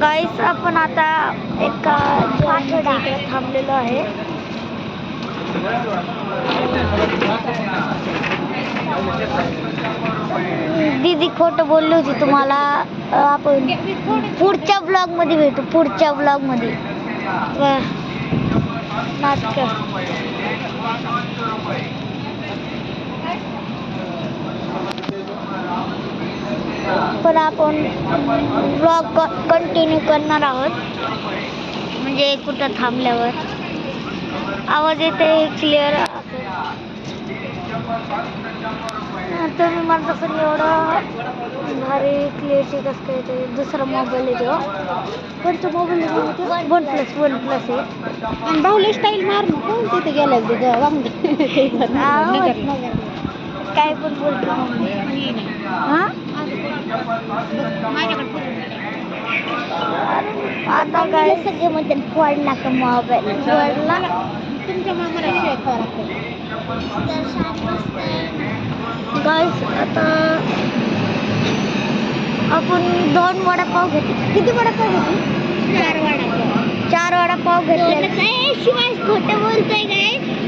गाईस आपण आता एका इकडे थांबलेलो आहे. दीदी खोटं बोलली होती तुम्हाला. आपण पुढच्या ब्लॉग मध्ये भेटू. पुढच्या ब्लॉग मध्ये नाटक. पण आपण ब्लॉग कंटिन्यू करणार आहोत. म्हणजे कुठं थांबल्यावर आवाज येते क्लिअर असेल. तर मी माझं पण एवढं भारी क्लिअरिटी कसं काय येते. दुसरा मोबाईल आहे तो. कोणता मोबाईल आहे? वन प्लस आहे. आणि बाहुले स्टाईल मार नको तिथे गेल्या तिथं वांग काय पण बोलतो हां. आता काय सगळे म्हणते फोडला का मोबाईल. फोडला तुमच्या मामाला शिवाय खावा लागतं. गाईस आता आपण 2 वडापाव घेतले. किती वडापाव घेतले? 4 वडापाव घेतले. शिवाय खोटं बोलतोय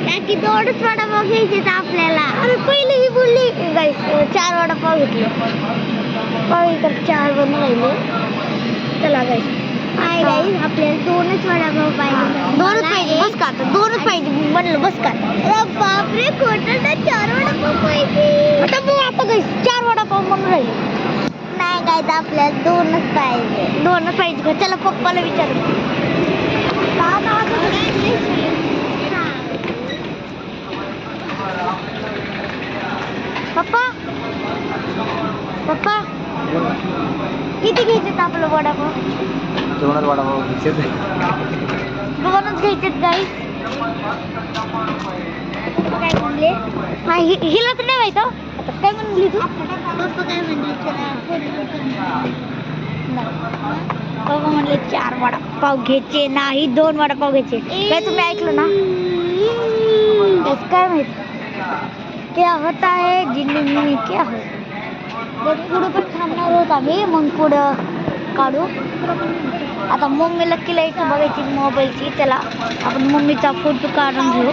काय की 2च वडापाव घ्यायचे आपल्याला. अरे पहिले ही बोलली गाईस 4 वडापाव घेतले. पाव तर 4 बनवून राहिले. चला गाईस. हाय गाईस आपल्याला 2च वडापाव पाहिजे. 2च पाहिजे बस का आता. 2च पाहिजे म्हणलं बस का. अरे बापरे खोटं ना. 4 वडापाव पाहिजे. आता गाईस 4 वडापाव म्हणून राहिले. नाही गाईस आपल्याला 2च पाहिजे. 2च पाहिजे का. चला पप्पाला विचारू. पप्पा पप्पा किती घ्यायचे आपलं वडापाव? 2 वडापाव घ्यायचे. 2च घ्यायचे गाईस. काय म्हणले? हा हिलाच नाही माहित. आता काय म्हणली तू? पप्पा काय म्हणले? पप्पा म्हणले 4 वडापाव घ्यायचे नाही 2 वडापाव घ्यायचे. काय तुम्ही ऐकलं ना? काय माहित क्या होता है जिंदगी में क्या हो. पुढं पण थांबणार आहोत आम्ही. मग पुढं काढू. आता मम्मीला किलायची बघायची मोबाईलची. चला आपण मम्मीचा फोटो काढून घेऊ.